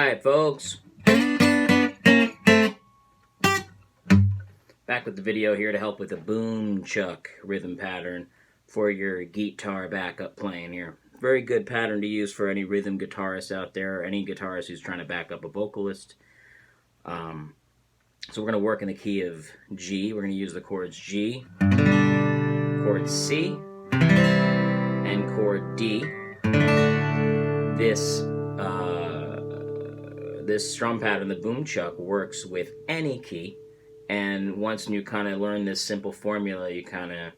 Alright, folks. Back with the video here to help with the boom chuck rhythm pattern for your guitar backup playing here. Very good pattern to use for any rhythm guitarist out there, or any guitarist who's trying to back up a vocalist. So we're going to work in the key of G. We're going to use the chords G, chord C, and chord D. This strum pattern, the boom chuck, works with any key, and once you kind of learn this simple formula, you kind of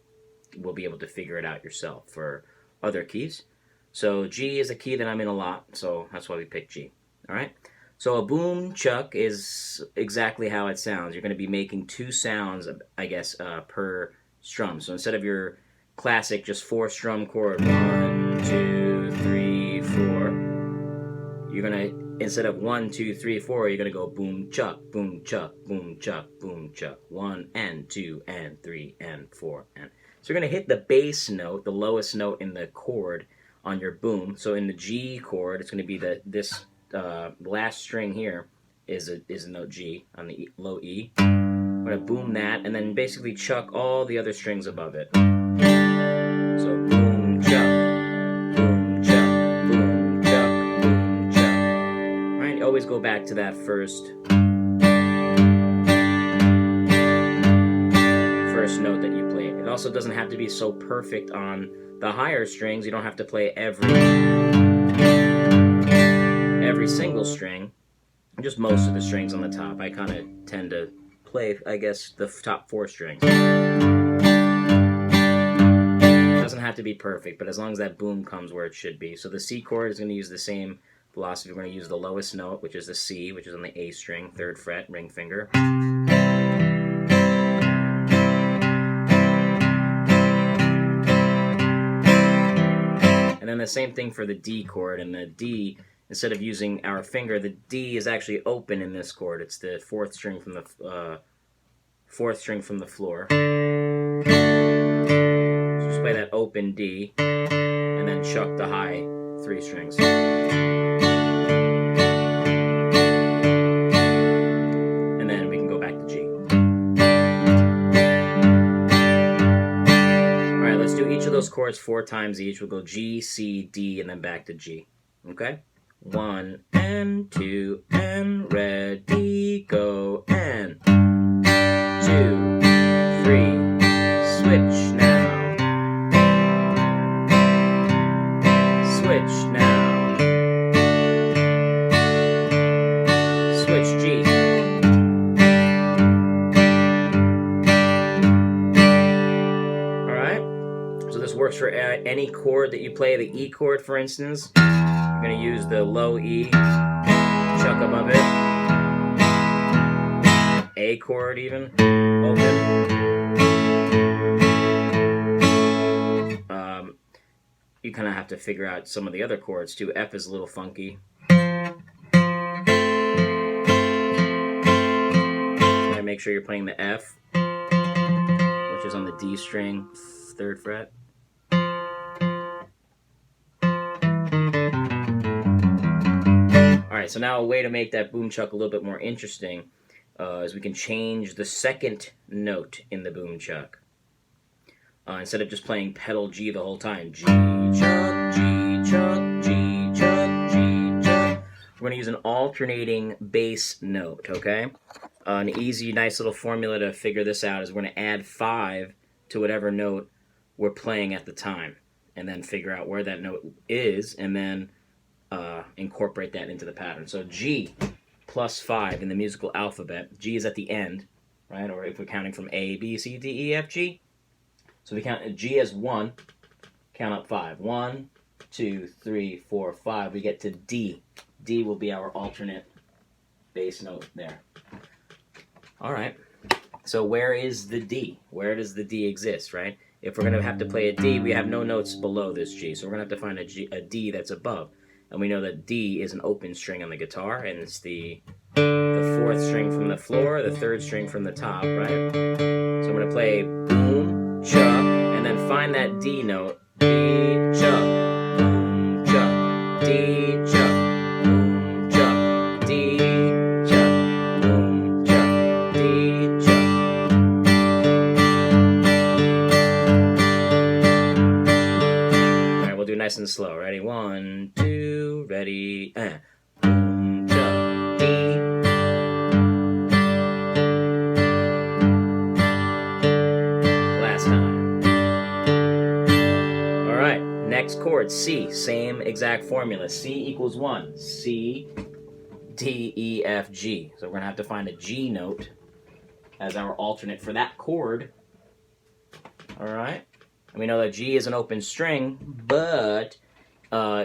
will be able to figure it out yourself for other keys. So G is a key that I'm in a lot, so that's why we picked G. All right. So a boom chuck is exactly how it sounds. You're going to be making two sounds, I guess, per strum. So instead of your classic just 4-strum chord, 1, 2, 3, 4, you're going to, instead of 1, 2, 3, 4, you're going to go boom chuck, boom chuck, boom chuck, boom chuck. 1 and 2 and 3 and 4 and. So you're going to hit the bass note, the lowest note in the chord on your boom. So in the G chord, it's going to be this last string here is a note G on the low E. I'm going to boom that and then basically chuck all the other strings above it. So boom chuck, boom chuck, boom chuck, boom chuck. Right? You always go back to that first note that you played. It also doesn't have to be so perfect on the higher strings. You don't have to play every single string, just most of the strings on the top. I kind of tend to play, I guess, the top 4 strings. It doesn't have to be perfect, but as long as that boom comes where it should be. So the C chord is going to use the same philosophy. We're going to use the lowest note, which is the C, which is on the A string, 3rd fret, ring finger. And then the same thing for the D chord, and the D, instead of using our finger, the D is actually open in this chord. It's the 4th string from the floor. So just play that open D, and then chuck the high 3 strings. And then we can go back to G. All right, let's do each of those chords 4 times each. We'll go G, C, D, and then back to G. Okay? 1 and 2 and ready, go, and 2, 3, switch now, switch now, switch G. Alright, so this works for any chord that you play. The E chord, for instance, I'm going to use the low E, chuck above it, A chord even, open. You kind of have to figure out some of the other chords too. F is a little funky. So make sure you're playing the F, which is on the D string, 3rd fret. Alright, so now a way to make that boom chuck a little bit more interesting is we can change the 2nd note in the boom chuck. Instead of just playing pedal G the whole time. G, chuck, G, chuck, G, chuck, G, chuck. We're going to use an alternating bass note, okay? An easy, nice little formula to figure this out is we're going to add 5 to whatever note we're playing at the time. And then figure out where that note is, and then incorporate that into the pattern. So G plus 5 in the musical alphabet. G is at the end, right? Or if we're counting from A, B, C, D, E, F, G. So we count G as 1, count up 5. 1, 2, 3, 4, 5. We get to D. D will be our alternate bass note there. All right. So where is the D? Where does the D exist, right? If we're going to have to play a D, we have no notes below this G. So we're going to have to find a D that's above. And we know that D is an open string on the guitar, and it's the 4th string from the floor, the 3rd string from the top, right? So I'm going to play boom, chuck, and then find that D note. D, chuck, boom, chuck, D, chuck, boom, chuck, D, 2, ready, and boom, chuck, E. Last time. All right, next chord, C. Same exact formula. C equals 1. C, D, E, F, G. So we're going to have to find a G note as our alternate for that chord. All right. And we know that G is an open string, but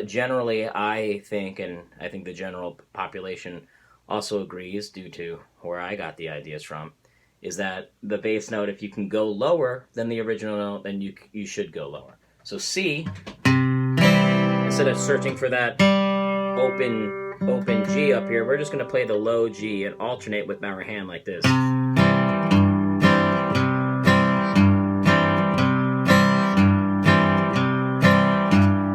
generally I think, and I think the general population also agrees due to where I got the ideas from, is that the bass note, if you can go lower than the original note, then you should go lower. So C, instead of searching for that open G up here, we're just going to play the low G and alternate with our hand like this.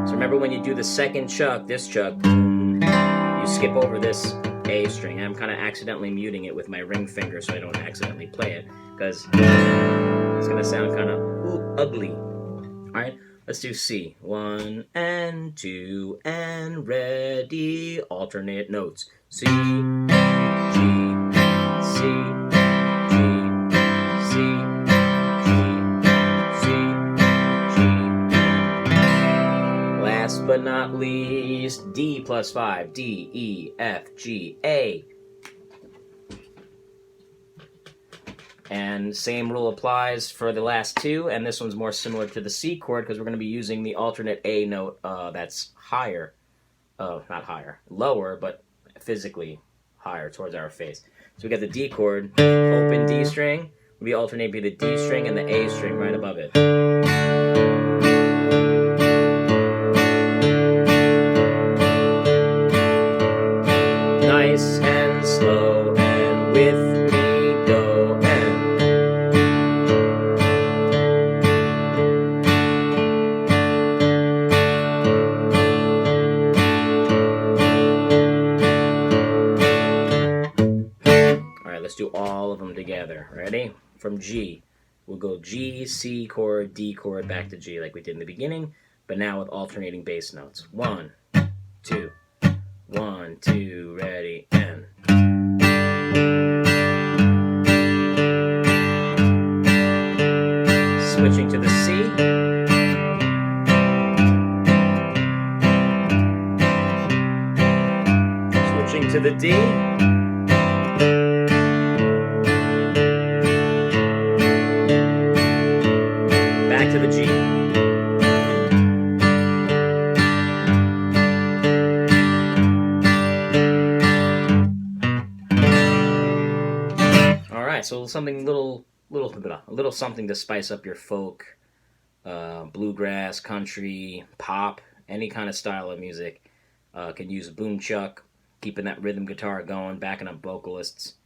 So remember when you do the second chuck, this chuck, you skip over this A string. I'm kind of accidentally muting it with my ring finger so I don't accidentally play it, because it's going to sound kind of ugly. All right. Let's do C. 1 and 2 and ready. Alternate notes. C, G, C, G, C, G, C, G. Last but not least, D plus 5. D, E, F, G, A. And same rule applies for the last two, and this one's more similar to the C chord because we're going to be using the alternate A note that's higher. Not higher, lower, but physically higher towards our face. So we got the D chord, open D string, we alternate between the D string and the A string right above it. Nice and slow and with let's do all of them together. Ready? From G, we'll go G, C chord, D chord, back to G like we did in the beginning, but now with alternating bass notes. 1, 2, 1, 2, ready, and. Switching to the C. Switching to the D. To the G. All right, so something little something to spice up your folk, bluegrass, country, pop, any kind of style of music. Can use a boom chuck, keeping that rhythm guitar going, backing up vocalists,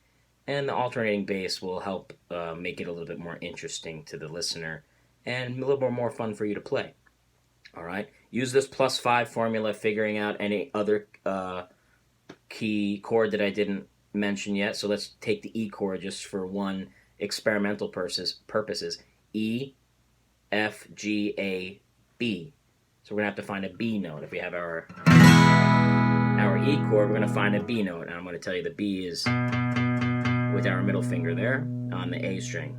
and the alternating bass will help make it a little bit more interesting to the listener and a little more fun for you to play. All right. Use this +5 formula, figuring out any other key chord that I didn't mention yet. So let's take the E chord just for one experimental purposes. E, F, G, A, B. So we're going to have to find a B note. If we have our E chord, we're going to find a B note. And I'm going to tell you the B is with our middle finger there on the A string.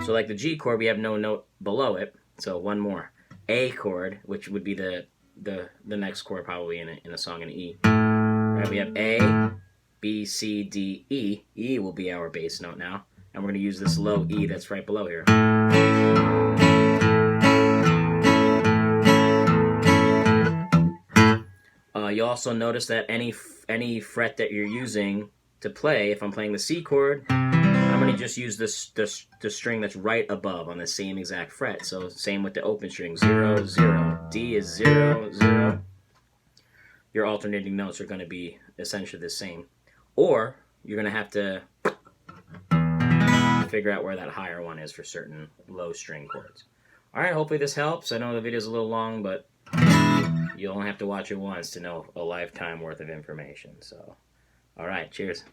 So like the G chord, we have no note below it. So one more. A chord, which would be the next chord probably in a song in E. Right, we have A, B, C, D, E. E will be our bass note now. And we're going to use this low E that's right below here. You'll also notice that any fret that you're using to play, if I'm playing the C chord, I'm going to just use the string that's right above on the same exact fret. So same with the open string, 0, 0. D is 0, 0. Your alternating notes are going to be essentially the same. Or you're going to have to figure out where that higher one is for certain low string chords. All right, hopefully this helps. I know the video's a little long, but you only have to watch it once to know a lifetime worth of information. So, all right, cheers.